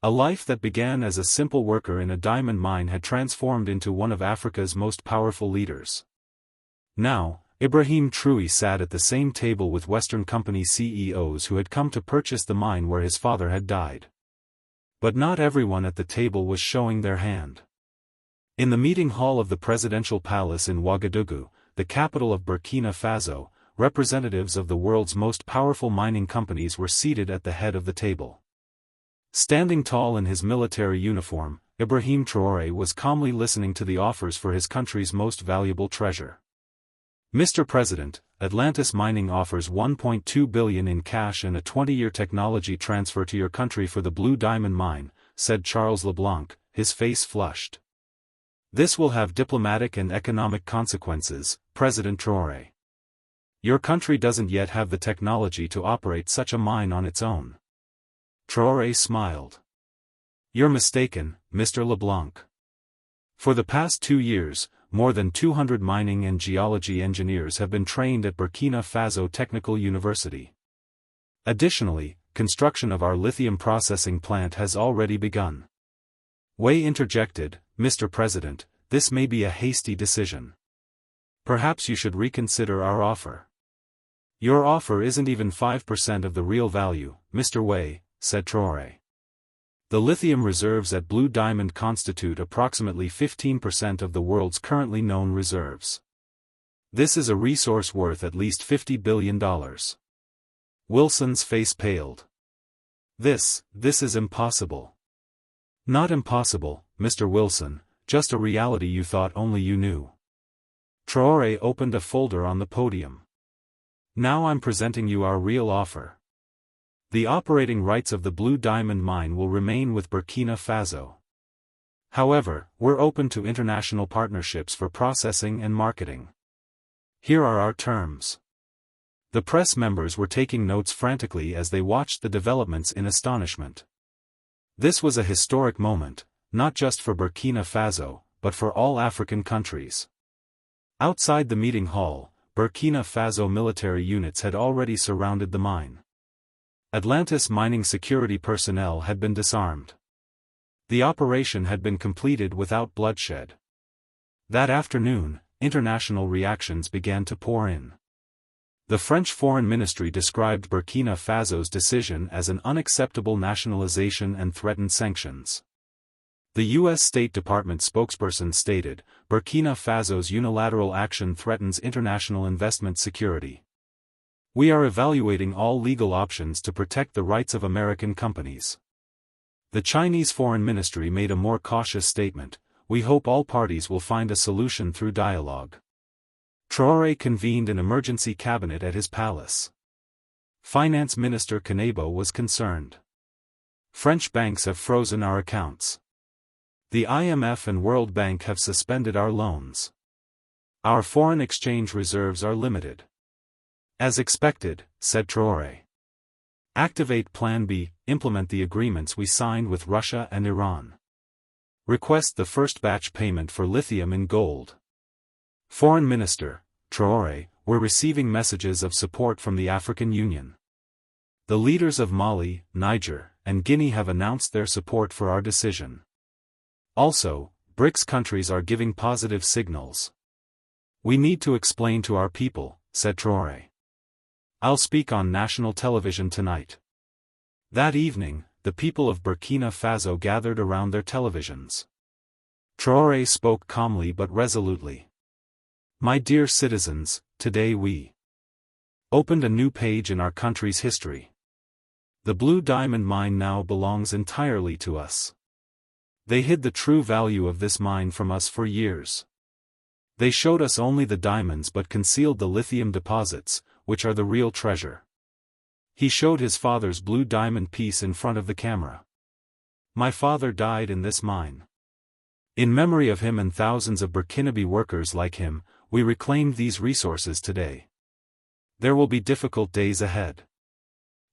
A life that began as a simple worker in a diamond mine had transformed into one of Africa's most powerful leaders. Now, Ibrahim Traoré sat at the same table with Western company CEOs who had come to purchase the mine where his father had died. But not everyone at the table was showing their hand. In the meeting hall of the presidential palace in Ouagadougou, the capital of Burkina Faso, representatives of the world's most powerful mining companies were seated at the head of the table. Standing tall in his military uniform, Ibrahim Traoré was calmly listening to the offers for his country's most valuable treasure. Mr. President, Atlantis Mining offers $1.2 billion in cash and a 20-year technology transfer to your country for the Blue Diamond Mine, said Charles LeBlanc, his face flushed. This will have diplomatic and economic consequences, President Traoré. Your country doesn't yet have the technology to operate such a mine on its own. Traoré smiled. You're mistaken, Mr. LeBlanc. For the past 2 years, more than 200 mining and geology engineers have been trained at Burkina Faso Technical University. Additionally, construction of our lithium processing plant has already begun. Wei interjected, Mr. President, this may be a hasty decision. Perhaps you should reconsider our offer. Your offer isn't even 5% of the real value, Mr. Wei, said Traoré. The lithium reserves at Blue Diamond constitute approximately 15% of the world's currently known reserves. This is a resource worth at least $50 billion. Wilson's face paled. This is impossible. Not impossible, Mr. Wilson, just a reality you thought only you knew. Traoré opened a folder on the podium. Now I'm presenting you our real offer. The operating rights of the Blue Diamond Mine will remain with Burkina Faso. However, we're open to international partnerships for processing and marketing. Here are our terms. The press members were taking notes frantically as they watched the developments in astonishment. This was a historic moment, not just for Burkina Faso, but for all African countries. Outside the meeting hall, Burkina Faso military units had already surrounded the mine. Atlantis mining security personnel had been disarmed. The operation had been completed without bloodshed. That afternoon, international reactions began to pour in. The French Foreign Ministry described Burkina Faso's decision as an unacceptable nationalization and threatened sanctions. The U.S. State Department spokesperson stated, Burkina Faso's unilateral action threatens international investment security. We are evaluating all legal options to protect the rights of American companies. The Chinese Foreign Ministry made a more cautious statement, we hope all parties will find a solution through dialogue. Traoré convened an emergency cabinet at his palace. Finance Minister Kanebo was concerned. French banks have frozen our accounts. The IMF and World Bank have suspended our loans. Our foreign exchange reserves are limited. As expected, said Traoré. Activate Plan B, implement the agreements we signed with Russia and Iran. Request the first batch payment for lithium in gold. Foreign Minister, Traoré, we're receiving messages of support from the African Union. The leaders of Mali, Niger, and Guinea have announced their support for our decision. Also, BRICS countries are giving positive signals. We need to explain to our people, said Traoré. I'll speak on national television tonight. That evening, the people of Burkina Faso gathered around their televisions. Traoré spoke calmly but resolutely. My dear citizens, today we opened a new page in our country's history. The Blue Diamond Mine now belongs entirely to us. They hid the true value of this mine from us for years. They showed us only the diamonds but concealed the lithium deposits, which are the real treasure. He showed his father's blue diamond piece in front of the camera. My father died in this mine. In memory of him and thousands of Burkinabe workers like him, we reclaimed these resources today. There will be difficult days ahead.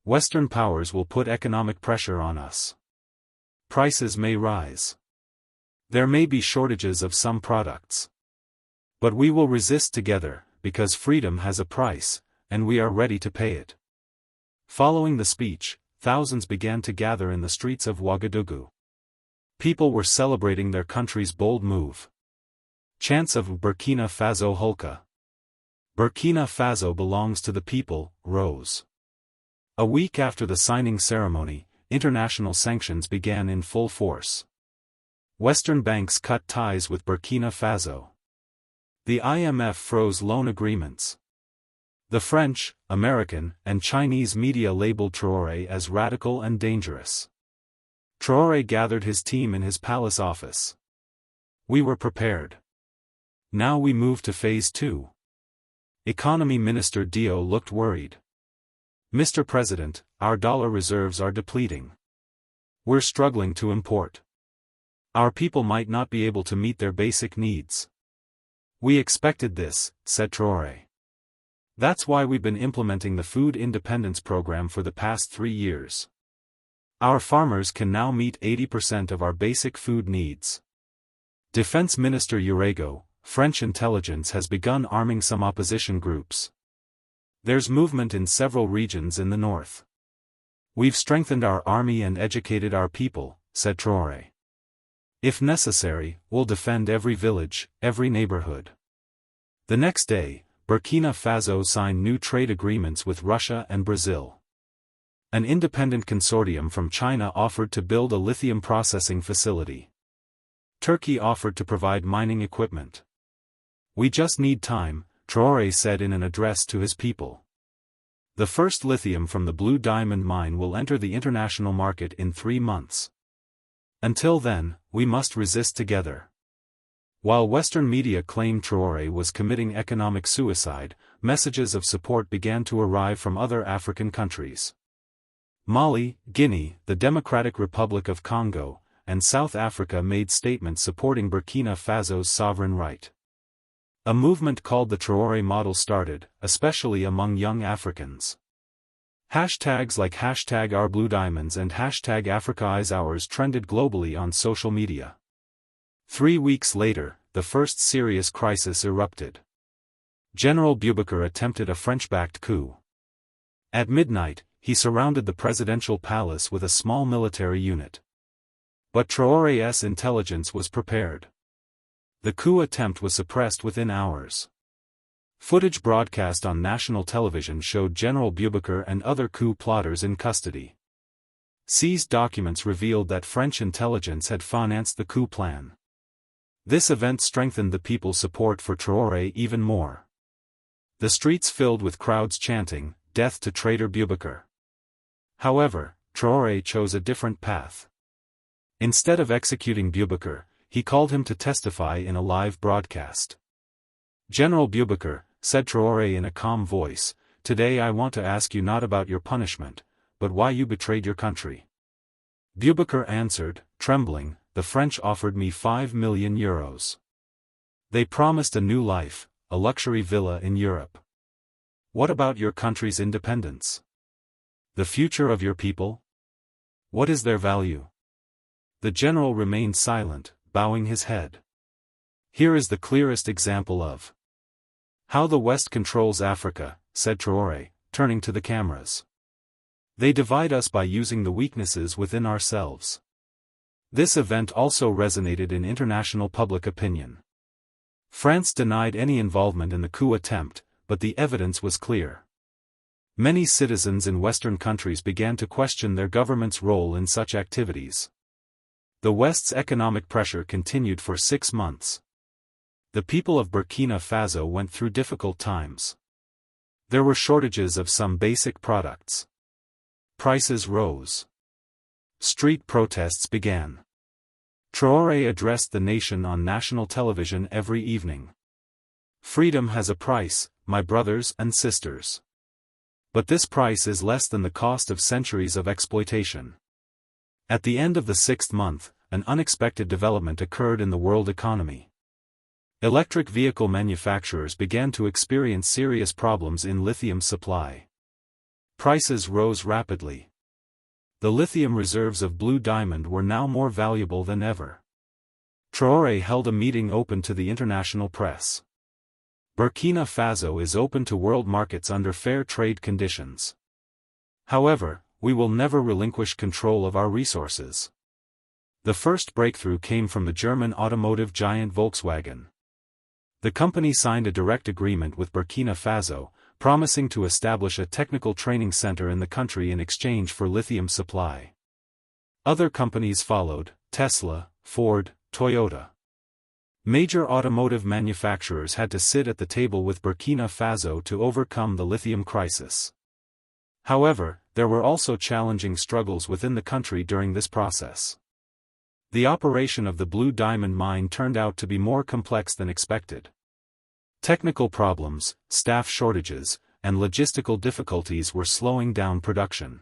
Western powers will put economic pressure on us. Prices may rise. There may be shortages of some products. But we will resist together, because freedom has a price, and we are ready to pay it. Following the speech, thousands began to gather in the streets of Ouagadougou. People were celebrating their country's bold move. Chants of Burkina Faso Hulka, Burkina Faso belongs to the people, rose. A week after the signing ceremony, international sanctions began in full force. Western banks cut ties with Burkina Faso. The IMF froze loan agreements. The French, American, and Chinese media labeled Traoré as radical and dangerous. Traoré gathered his team in his palace office. We were prepared. Now we move to phase 2. Economy Minister Dio looked worried. Mr. President, our dollar reserves are depleting. We're struggling to import. Our people might not be able to meet their basic needs. We expected this, said Traoré. That's why we've been implementing the Food Independence Program for the past 3 years. Our farmers can now meet 80% of our basic food needs. Defense Minister Urego, French intelligence has begun arming some opposition groups. There's movement in several regions in the north. We've strengthened our army and educated our people, said Traoré. If necessary, we'll defend every village, every neighborhood. The next day, Burkina Faso signed new trade agreements with Russia and Brazil. An independent consortium from China offered to build a lithium processing facility. Turkey offered to provide mining equipment. We just need time, Traoré said in an address to his people. The first lithium from the Blue Diamond mine will enter the international market in 3 months. Until then, we must resist together. While Western media claimed Traoré was committing economic suicide, messages of support began to arrive from other African countries. Mali, Guinea, the Democratic Republic of Congo, and South Africa made statements supporting Burkina Faso's sovereign right. A movement called the Traoré model started, especially among young Africans. Hashtags like #OurBlueDiamonds and #AfricaIsOurs trended globally on social media. 3 weeks later, the first serious crisis erupted. General Boubacar attempted a French-backed coup. At midnight, he surrounded the presidential palace with a small military unit. But Traoré's intelligence was prepared. The coup attempt was suppressed within hours. Footage broadcast on national television showed General Boubacar and other coup plotters in custody. Seized documents revealed that French intelligence had financed the coup plan. This event strengthened the people's support for Traoré even more. The streets filled with crowds chanting, "Death to traitor Boubacar." However, Traoré chose a different path. Instead of executing Boubacar, he called him to testify in a live broadcast. "General Boubacar," said Traoré in a calm voice, "today I want to ask you not about your punishment, but why you betrayed your country." Boubacar answered, trembling, "The French offered me 5 million euros. They promised a new life, a luxury villa in Europe. What about your country's independence? The future of your people? What is their value?" The general remained silent, bowing his head. Here is the clearest example of how the West controls Africa, said Traoré, turning to the cameras. They divide us by using the weaknesses within ourselves. This event also resonated in international public opinion. France denied any involvement in the coup attempt, but the evidence was clear. Many citizens in Western countries began to question their government's role in such activities. The West's economic pressure continued for 6 months. The people of Burkina Faso went through difficult times. There were shortages of some basic products. Prices rose. Street protests began. Traoré addressed the nation on national television every evening. "Freedom has a price, my brothers and sisters. But this price is less than the cost of centuries of exploitation." At the end of the 6th month, an unexpected development occurred in the world economy. Electric vehicle manufacturers began to experience serious problems in lithium supply. Prices rose rapidly. The lithium reserves of Blue Diamond were now more valuable than ever. Traoré held a meeting open to the international press. Burkina Faso is open to world markets under fair trade conditions. However, we will never relinquish control of our resources. The first breakthrough came from the German automotive giant Volkswagen. The company signed a direct agreement with Burkina Faso, promising to establish a technical training center in the country in exchange for lithium supply. Other companies followed: Tesla, Ford, Toyota. Major automotive manufacturers had to sit at the table with Burkina Faso to overcome the lithium crisis. However, there were also challenging struggles within the country during this process. The operation of the Blue Diamond mine turned out to be more complex than expected. Technical problems, staff shortages, and logistical difficulties were slowing down production.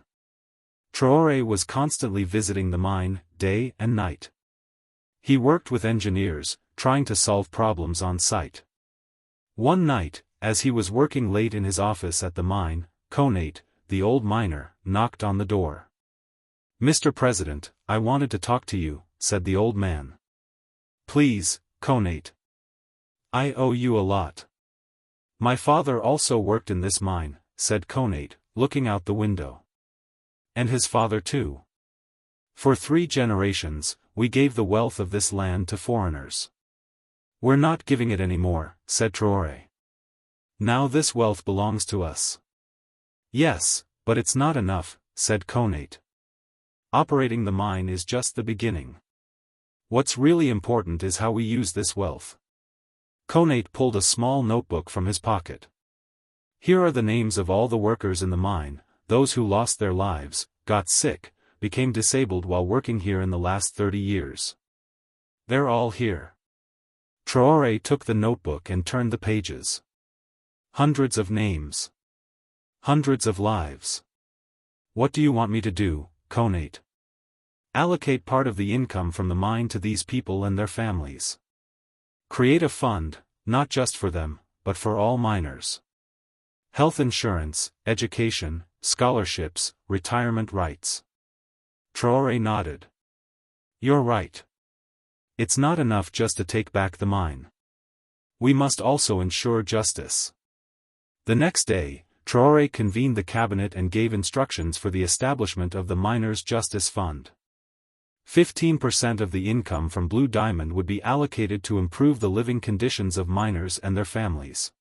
Traoré was constantly visiting the mine, day and night. He worked with engineers, trying to solve problems on site. One night, as he was working late in his office at the mine, Konate, the old miner, knocked on the door. "Mr. President, I wanted to talk to you," said the old man. "Please, Konate. I owe you a lot." "My father also worked in this mine," said Konate, looking out the window. "And his father too. For 3 generations, we gave the wealth of this land to foreigners. We're not giving it anymore," said Traoré. "Now this wealth belongs to us." "Yes, but it's not enough," said Konate. "Operating the mine is just the beginning. What's really important is how we use this wealth." Konate pulled a small notebook from his pocket. "Here are the names of all the workers in the mine, those who lost their lives, got sick, became disabled while working here in the last 30 years. They're all here." Traoré took the notebook and turned the pages. Hundreds of names. Hundreds of lives. "What do you want me to do, Konate?" "Allocate part of the income from the mine to these people and their families. Create a fund, not just for them, but for all miners. Health insurance, education, scholarships, retirement rights." Traoré nodded. "You're right. It's not enough just to take back the mine. We must also ensure justice." The next day, Traoré convened the cabinet and gave instructions for the establishment of the Miners' Justice Fund. 15% of the income from Blue Diamond would be allocated to improve the living conditions of miners and their families.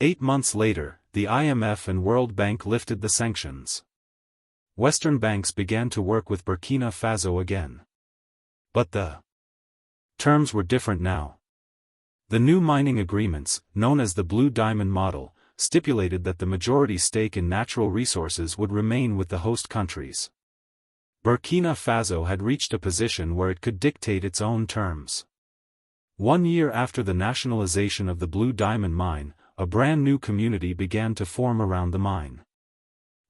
8 months later, the IMF and World Bank lifted the sanctions. Western banks began to work with Burkina Faso again. But the terms were different now. The new mining agreements, known as the Blue Diamond Model, stipulated that the majority stake in natural resources would remain with the host countries. Burkina Faso had reached a position where it could dictate its own terms. 1 year after the nationalization of the Blue Diamond mine, a brand new community began to form around the mine.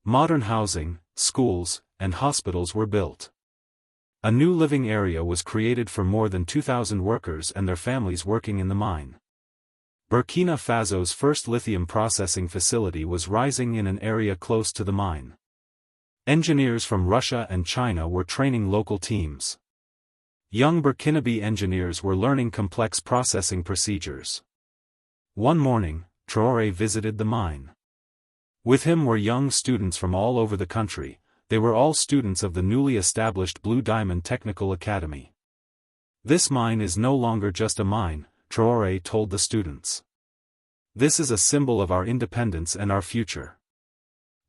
Modern housing, schools, and hospitals were built. A new living area was created for more than 2,000 workers and their families working in the mine. Burkina Faso's first lithium processing facility was rising in an area close to the mine. Engineers from Russia and China were training local teams. Young Burkinabe engineers were learning complex processing procedures. One morning, Traoré visited the mine. With him were young students from all over the country. They were all students of the newly established Blue Diamond Technical Academy. "This mine is no longer just a mine," Traoré told the students. "This is a symbol of our independence and our future."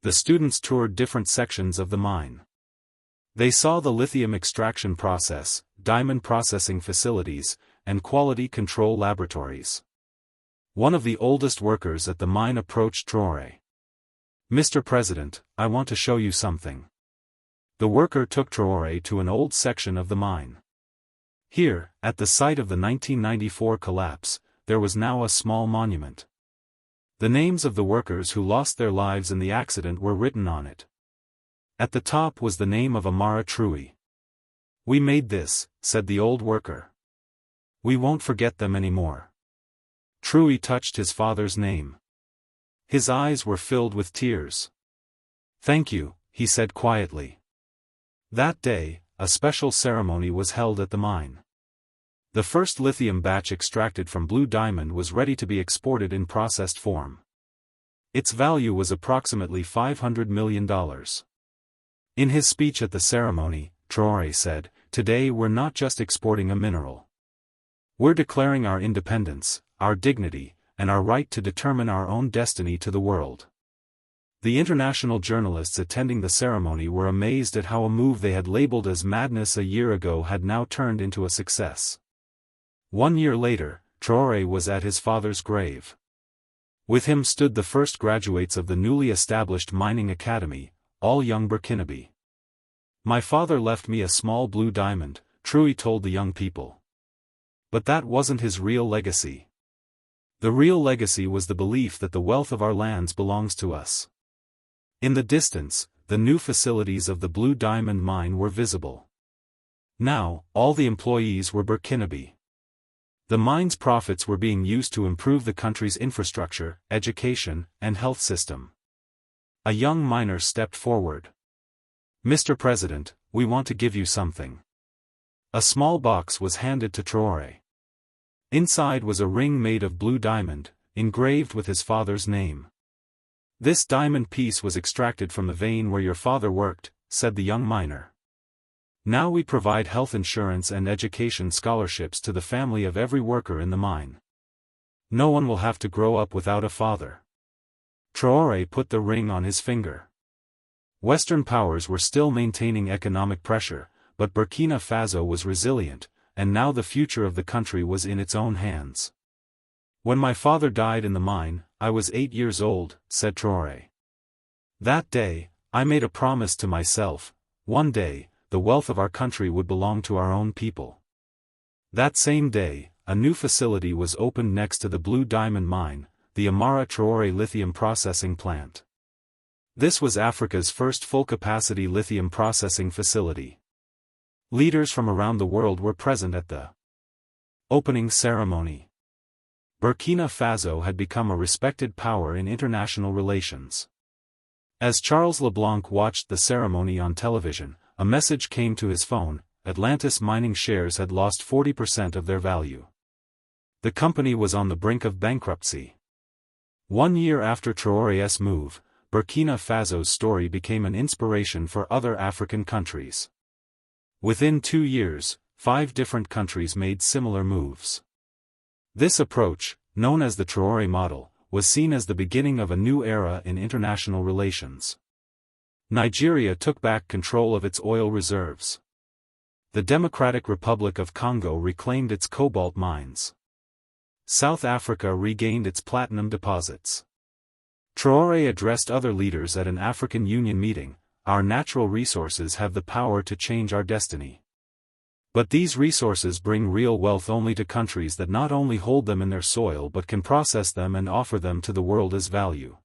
The students toured different sections of the mine. They saw the lithium extraction process, diamond processing facilities, and quality control laboratories. One of the oldest workers at the mine approached Traoré. "Mr. President, I want to show you something." The worker took Traoré to an old section of the mine. Here, at the site of the 1994 collapse, there was now a small monument. The names of the workers who lost their lives in the accident were written on it. At the top was the name of Amara Traoré. "We made this," said the old worker. "We won't forget them anymore." Traoré touched his father's name. His eyes were filled with tears. "Thank you," he said quietly. That day, a special ceremony was held at the mine. The first lithium batch extracted from Blue Diamond was ready to be exported in processed form. Its value was approximately $500 million. In his speech at the ceremony, Traoré said, "Today we're not just exporting a mineral. We're declaring our independence, our dignity, and our right to determine our own destiny to the world." The international journalists attending the ceremony were amazed at how a move they had labeled as madness a year ago had now turned into a success. 1 year later, Traoré was at his father's grave. With him stood the first graduates of the newly established mining academy, all young Burkinabe. "My father left me a small blue diamond," Traoré told the young people. But that wasn't his real legacy. The real legacy was the belief that the wealth of our lands belongs to us. In the distance, the new facilities of the Blue Diamond mine were visible. Now, all the employees were Burkinabe. The mine's profits were being used to improve the country's infrastructure, education, and health system. A young miner stepped forward. "Mr. President, we want to give you something." A small box was handed to Traoré. Inside was a ring made of blue diamond, engraved with his father's name. "This diamond piece was extracted from the vein where your father worked," said the young miner. "Now we provide health insurance and education scholarships to the family of every worker in the mine. No one will have to grow up without a father." Traoré put the ring on his finger. Western powers were still maintaining economic pressure, but Burkina Faso was resilient, and now the future of the country was in its own hands. "When my father died in the mine, I was 8 years old," said Traoré. "That day, I made a promise to myself: one day, the wealth of our country would belong to our own people." That same day, a new facility was opened next to the Blue Diamond mine, the Amara Traoré lithium processing plant. This was Africa's first full-capacity lithium processing facility. Leaders from around the world were present at the opening ceremony. Burkina Faso had become a respected power in international relations. As Charles Leblanc watched the ceremony on television, a message came to his phone: Atlantis mining shares had lost 40% of their value. The company was on the brink of bankruptcy. 1 year after Traoré's move, Burkina Faso's story became an inspiration for other African countries. Within 2 years, 5 different countries made similar moves. This approach, known as the Traoré model, was seen as the beginning of a new era in international relations. Nigeria took back control of its oil reserves. The Democratic Republic of Congo reclaimed its cobalt mines. South Africa regained its platinum deposits. Traoré addressed other leaders at an African Union meeting: "Our natural resources have the power to change our destiny. But these resources bring real wealth only to countries that not only hold them in their soil but can process them and offer them to the world as value."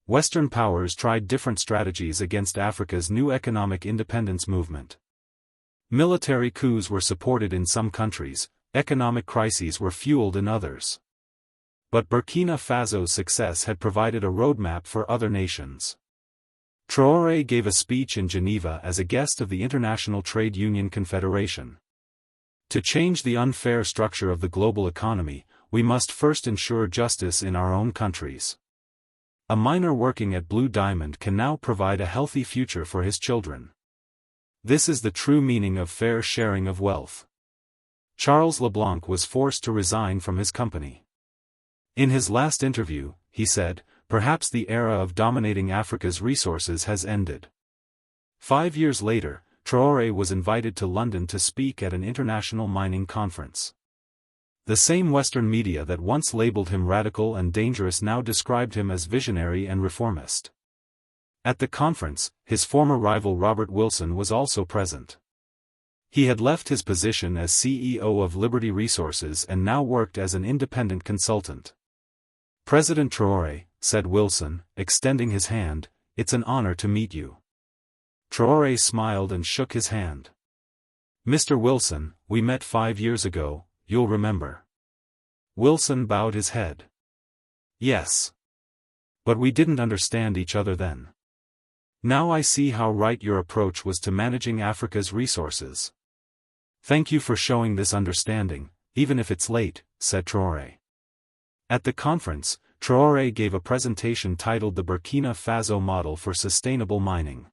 Western powers tried different strategies against Africa's new economic independence movement. Military coups were supported in some countries, economic crises were fueled in others. But Burkina Faso's success had provided a roadmap for other nations. Traoré gave a speech in Geneva as a guest of the International Trade Union Confederation. "To change the unfair structure of the global economy, we must first ensure justice in our own countries. A miner working at Blue Diamond can now provide a healthy future for his children. This is the true meaning of fair sharing of wealth." Charles Leblanc was forced to resign from his company. In his last interview, he said, "Perhaps the era of dominating Africa's resources has ended." 5 years later, Traoré was invited to London to speak at an international mining conference. The same Western media that once labeled him radical and dangerous now described him as visionary and reformist. At the conference, his former rival Robert Wilson was also present. He had left his position as CEO of Liberty Resources and now worked as an independent consultant. "President Traoré," said Wilson, extending his hand, "it's an honor to meet you." Traoré smiled and shook his hand. "Mr. Wilson, we met 5 years ago, you'll remember." Wilson bowed his head. "Yes. But we didn't understand each other then. Now I see how right your approach was to managing Africa's resources. Thank you for showing this understanding, even if it's late," said Traoré. At the conference, Traoré gave a presentation titled "The Burkina Faso Model for Sustainable Mining."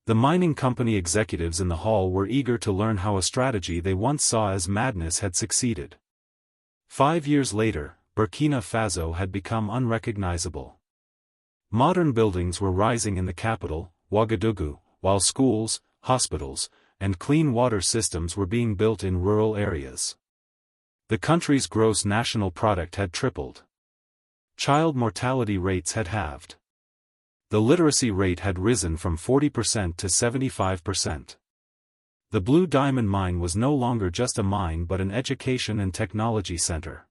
The mining company executives in the hall were eager to learn how a strategy they once saw as madness had succeeded. 5 years later, Burkina Faso had become unrecognizable. Modern buildings were rising in the capital, Ouagadougou, while schools, hospitals, and clean water systems were being built in rural areas. The country's gross national product had tripled. Child mortality rates had halved. The literacy rate had risen from 40% to 75%. The Blue Diamond Mine was no longer just a mine but an education and technology center.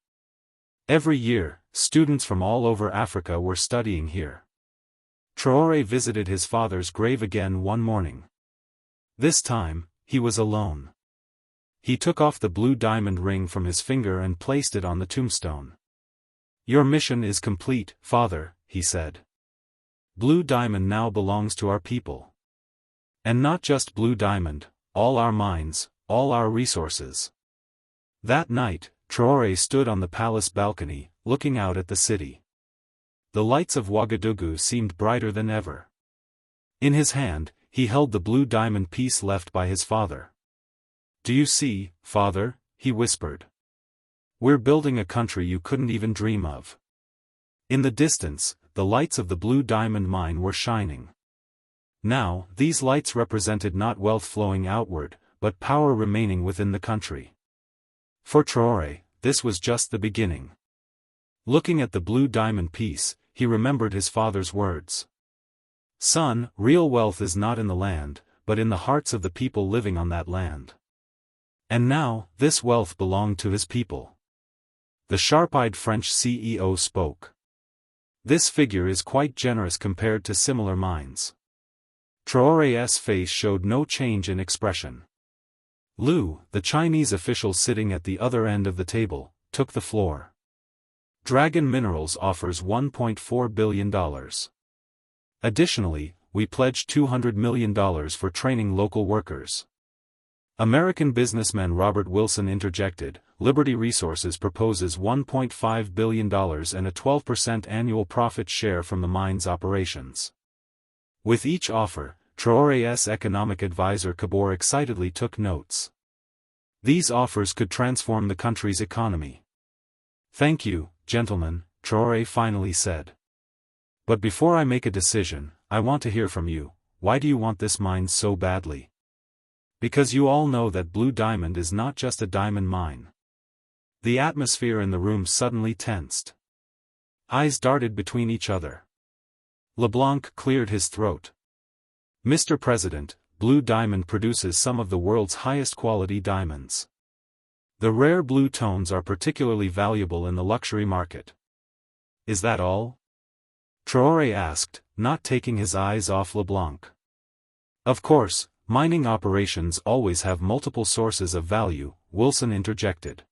Every year, students from all over Africa were studying here. Traoré visited his father's grave again one morning. This time, he was alone. He took off the blue diamond ring from his finger and placed it on the tombstone. "Your mission is complete, father," he said. "Blue Diamond now belongs to our people. And not just Blue Diamond, all our mines, all our resources." That night, Traoré stood on the palace balcony, looking out at the city. The lights of Ouagadougou seemed brighter than ever. In his hand, he held the blue diamond piece left by his father. "Do you see, father?" he whispered. "We're building a country you couldn't even dream of." In the distance, the lights of the Blue Diamond Mine were shining. Now, these lights represented not wealth flowing outward, but power remaining within the country. For Traoré, this was just the beginning. Looking at the blue diamond piece, he remembered his father's words. "Son, real wealth is not in the land, but in the hearts of the people living on that land." And now, this wealth belonged to his people. The sharp-eyed French CEO spoke. "This figure is quite generous compared to similar mines." Traoré's face showed no change in expression. Lu, the Chinese official sitting at the other end of the table, took the floor. "Dragon Minerals offers $1.4 billion. Additionally, we pledged $200 million for training local workers." American businessman Robert Wilson interjected, "Liberty Resources proposes $1.5 billion and a 12% annual profit share from the mine's operations." With each offer, Traoré's economic advisor Kabor excitedly took notes. These offers could transform the country's economy. "Thank you, gentlemen," Traoré finally said. "But before I make a decision, I want to hear from you. Why do you want this mine so badly?" "Because you all know that Blue Diamond is not just a diamond mine." The atmosphere in the room suddenly tensed. Eyes darted between each other. LeBlanc cleared his throat. "Mr. President, Blue Diamond produces some of the world's highest quality diamonds. The rare blue tones are particularly valuable in the luxury market." "Is that all?" Traoré asked, not taking his eyes off LeBlanc. "Of course, mining operations always have multiple sources of value," Wilson interjected.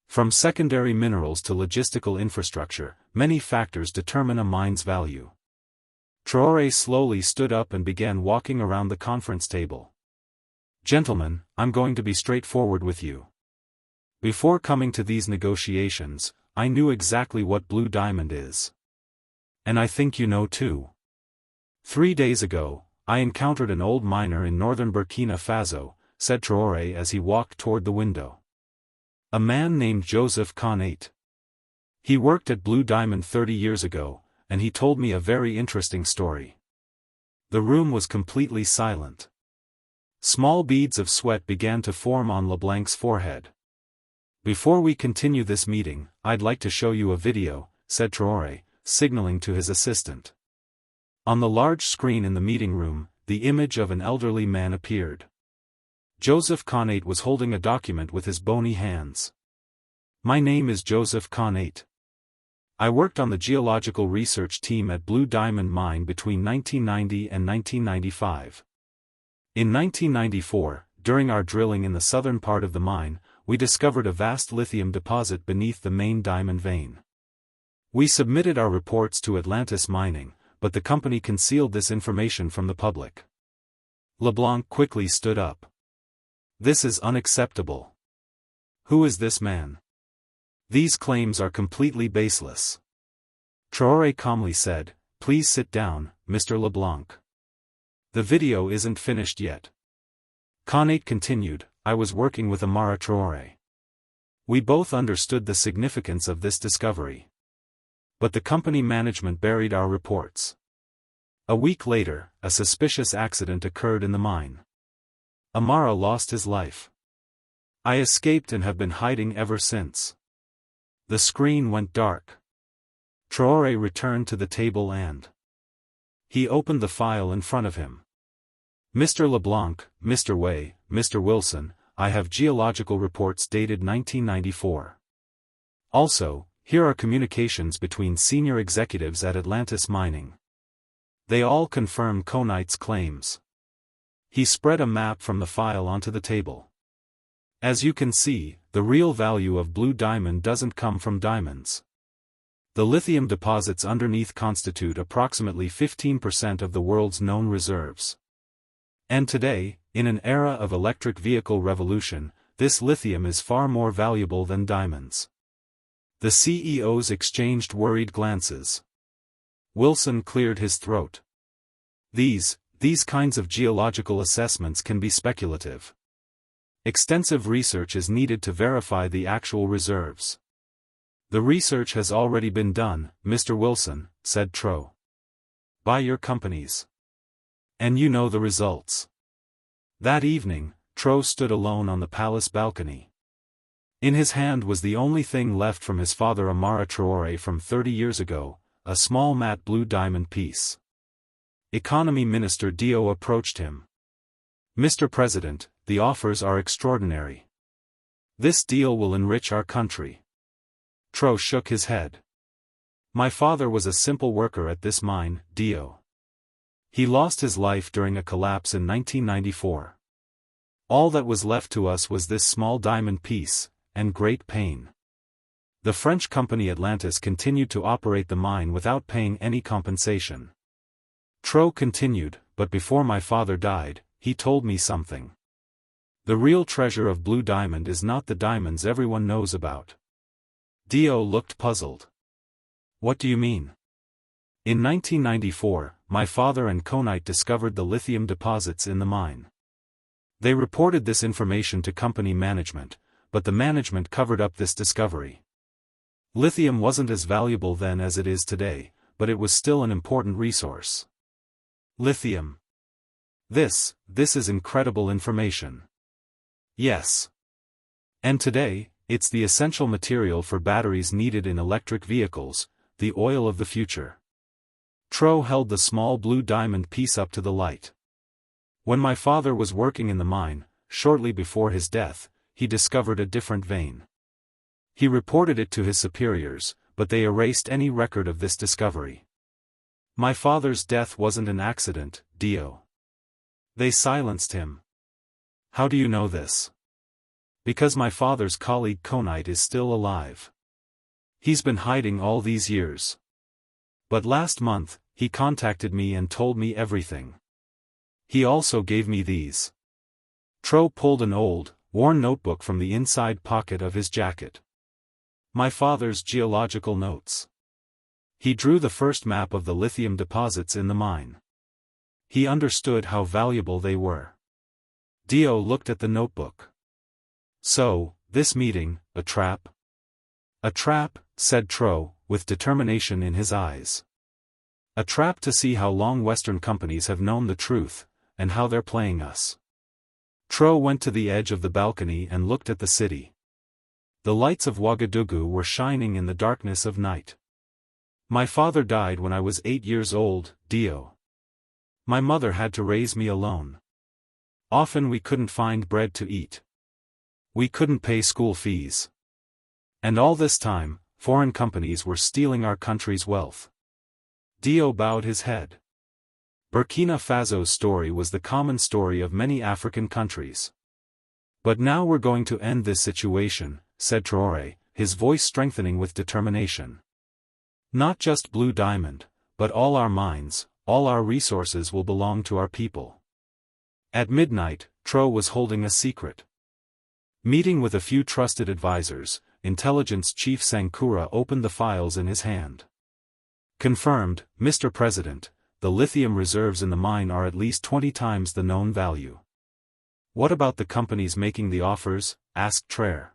"From secondary minerals to logistical infrastructure, many factors determine a mine's value." Traoré slowly stood up and began walking around the conference table. "Gentlemen, I'm going to be straightforward with you. Before coming to these negotiations, I knew exactly what Blue Diamond is. And I think you know too. 3 days ago, I encountered an old miner in northern Burkina Faso," said Traoré as he walked toward the window. "A man named Joseph Conate. He worked at Blue Diamond 30 years ago, and he told me a very interesting story." The room was completely silent. Small beads of sweat began to form on LeBlanc's forehead. "Before we continue this meeting, I'd like to show you a video," said Traoré, signaling to his assistant. On the large screen in the meeting room, the image of an elderly man appeared. Joseph Conate was holding a document with his bony hands. "My name is Joseph Conate. I worked on the geological research team at Blue Diamond Mine between 1990 and 1995. In 1994, during our drilling in the southern part of the mine, we discovered a vast lithium deposit beneath the main diamond vein. We submitted our reports to Atlantis Mining, but the company concealed this information from the public." LeBlanc quickly stood up. "This is unacceptable. Who is this man? These claims are completely baseless." Traoré calmly said, "Please sit down, Mr. LeBlanc. The video isn't finished yet. Connate continued, I was working with Amara Traoré. We both understood the significance of this discovery. But the company management buried our reports. A week later, a suspicious accident occurred in the mine. Amara lost his life. I escaped and have been hiding ever since. The screen went dark. Traoré returned to the table and he opened the file in front of him. Mr. LeBlanc, Mr. Way, Mr. Wilson, I have geological reports dated 1994. Also, here are communications between senior executives at Atlantis Mining. They all confirm Connate's claims. He spread a map from the file onto the table. As you can see, the real value of blue diamond doesn't come from diamonds. The lithium deposits underneath constitute approximately 15% of the world's known reserves. And today, in an era of electric vehicle revolution, this lithium is far more valuable than diamonds. The CEOs exchanged worried glances. Wilson cleared his throat. These kinds of geological assessments can be speculative. Extensive research is needed to verify the actual reserves. The research has already been done, Mr. Wilson, said Tro. By your companies. And you know the results. That evening, Tro stood alone on the palace balcony. In his hand was the only thing left from his father Amara Traoré from 30 years ago, a small matte blue diamond piece. Economy Minister Dio approached him. Mr. President, the offers are extraordinary. This deal will enrich our country. Tro shook his head. My father was a simple worker at this mine, Dio. He lost his life during a collapse in 1994. All that was left to us was this small diamond piece, and great pain. The French company Atlantis continued to operate the mine without paying any compensation. Tro continued, but before my father died, he told me something. The real treasure of blue diamond is not the diamonds everyone knows about. Dio looked puzzled. What do you mean? In 1994, my father and Connate discovered the lithium deposits in the mine. They reported this information to company management, but the management covered up this discovery. Lithium wasn't as valuable then as it is today, but it was still an important resource. Lithium. This is incredible information. Yes. And today, it's the essential material for batteries needed in electric vehicles, the oil of the future. Tro held the small blue diamond piece up to the light. When my father was working in the mine, shortly before his death, he discovered a different vein. He reported it to his superiors, but they erased any record of this discovery. My father's death wasn't an accident, Dio. They silenced him. How do you know this? Because my father's colleague Connate is still alive. He's been hiding all these years. But last month, he contacted me and told me everything. He also gave me these. Tro pulled an old, worn notebook from the inside pocket of his jacket. My father's geological notes. He drew the first map of the lithium deposits in the mine. He understood how valuable they were. Dio looked at the notebook. So, this meeting, a trap? A trap, said Tro, with determination in his eyes. A trap to see how long Western companies have known the truth, and how they're playing us. Tro went to the edge of the balcony and looked at the city. The lights of Ouagadougou were shining in the darkness of night. My father died when I was 8 years old, Dio. My mother had to raise me alone. Often we couldn't find bread to eat. We couldn't pay school fees. And all this time, foreign companies were stealing our country's wealth. Dio bowed his head. Burkina Faso's story was the common story of many African countries. But now we're going to end this situation, said Traoré, his voice strengthening with determination. Not just Blue Diamond, but all our mines, all our resources will belong to our people. At midnight, Tro was holding a secret. Meeting with a few trusted advisors, Intelligence Chief Sankura opened the files in his hand. Confirmed, Mr. President, the lithium reserves in the mine are at least 20 times the known value. What about the companies making the offers? Asked Traoré.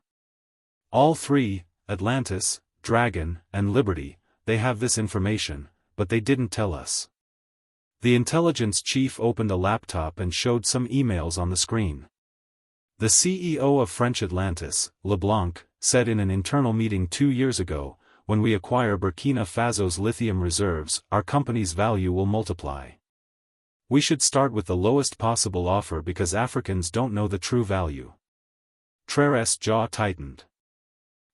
All three, Atlantis, Dragon, and Liberty, they have this information, but they didn't tell us. The intelligence chief opened a laptop and showed some emails on the screen. The CEO of French Atlantis, LeBlanc, said in an internal meeting 2 years ago, when we acquire Burkina Faso's lithium reserves, our company's value will multiply. We should start with the lowest possible offer because Africans don't know the true value. Traoré's jaw tightened.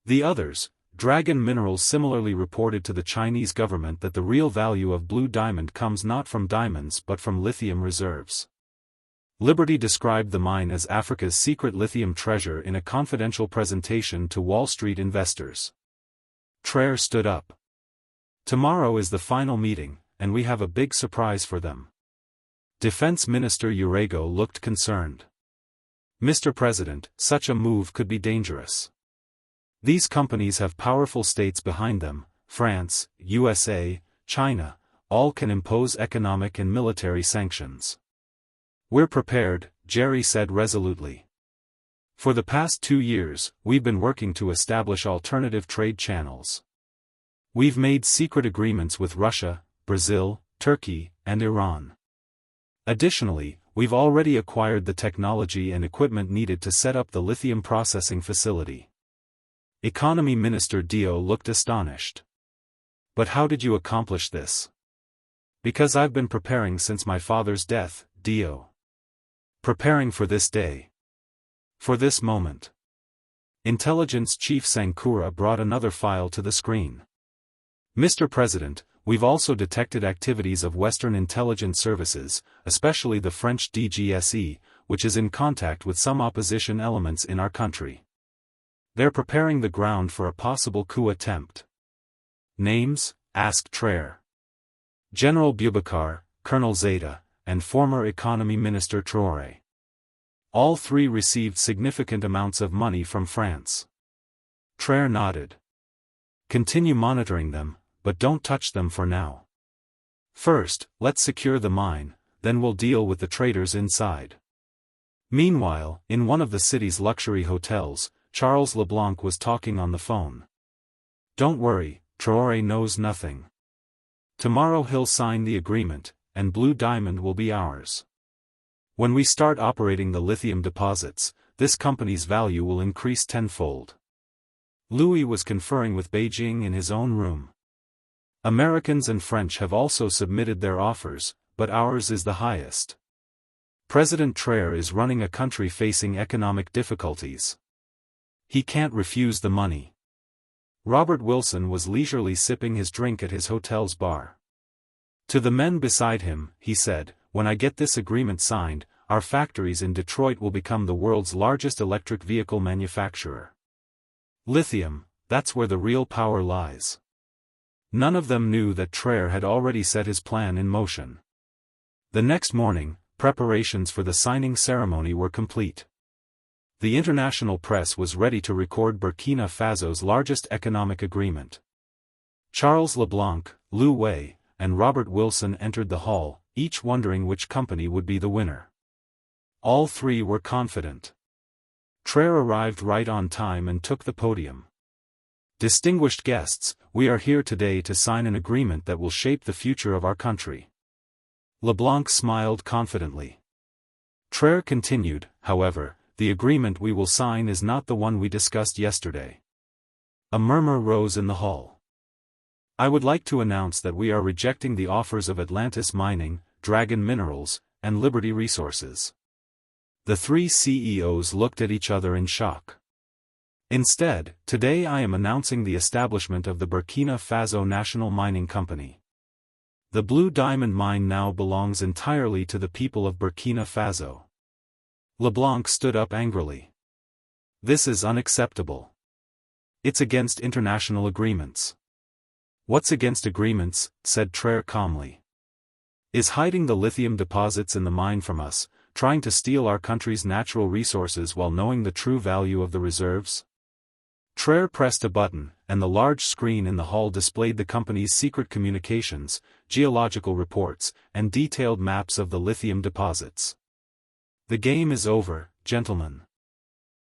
The others, Dragon Minerals, similarly reported to the Chinese government that the real value of blue diamond comes not from diamonds but from lithium reserves. Liberty described the mine as Africa's secret lithium treasure in a confidential presentation to Wall Street investors. Traoré stood up. Tomorrow is the final meeting, and we have a big surprise for them. Defense Minister Urego looked concerned. Mr. President, such a move could be dangerous. These companies have powerful states behind them, France, USA, China, all can impose economic and military sanctions. We're prepared, Jerry said resolutely. For the past 2 years, we've been working to establish alternative trade channels. We've made secret agreements with Russia, Brazil, Turkey, and Iran. Additionally, we've already acquired the technology and equipment needed to set up the lithium processing facility. Economy Minister Dio looked astonished. But how did you accomplish this? Because I've been preparing since my father's death, Dio. Preparing for this day. For this moment. Intelligence Chief Sankura brought another file to the screen. Mr. President, we've also detected activities of Western intelligence services, especially the French DGSE, which is in contact with some opposition elements in our country. They're preparing the ground for a possible coup attempt. Names? Asked Traoré. General Boubacar, Colonel Zeta, and former Economy Minister Traoré. All three received significant amounts of money from France. Traoré nodded. Continue monitoring them, but don't touch them for now. First, let's secure the mine, then we'll deal with the traders inside. Meanwhile, in one of the city's luxury hotels, Charles LeBlanc was talking on the phone. Don't worry, Traoré knows nothing. Tomorrow he'll sign the agreement, and Blue Diamond will be ours. When we start operating the lithium deposits, this company's value will increase tenfold. Louis was conferring with Beijing in his own room. Americans and French have also submitted their offers, but ours is the highest. President Traoré is running a country facing economic difficulties. He can't refuse the money. Robert Wilson was leisurely sipping his drink at his hotel's bar. To the men beside him, he said, when I get this agreement signed, our factories in Detroit will become the world's largest electric vehicle manufacturer. Lithium, that's where the real power lies. None of them knew that Traoré had already set his plan in motion. The next morning, preparations for the signing ceremony were complete. The international press was ready to record Burkina Faso's largest economic agreement. Charles LeBlanc, Liu Wei, and Robert Wilson entered the hall, each wondering which company would be the winner. All three were confident. Traoré arrived right on time and took the podium. Distinguished guests, we are here today to sign an agreement that will shape the future of our country. LeBlanc smiled confidently. Traoré continued, however, the agreement we will sign is not the one we discussed yesterday. A murmur rose in the hall. I would like to announce that we are rejecting the offers of Atlantis Mining, Dragon Minerals, and Liberty Resources. The three CEOs looked at each other in shock. Instead, today I am announcing the establishment of the Burkina Faso National Mining Company. The Blue Diamond Mine now belongs entirely to the people of Burkina Faso. LeBlanc stood up angrily. This is unacceptable. It's against international agreements. What's against agreements, said Traoré calmly. Is hiding the lithium deposits in the mine from us, trying to steal our country's natural resources while knowing the true value of the reserves? Traoré pressed a button, and the large screen in the hall displayed the company's secret communications, geological reports, and detailed maps of the lithium deposits. "The game is over, gentlemen,"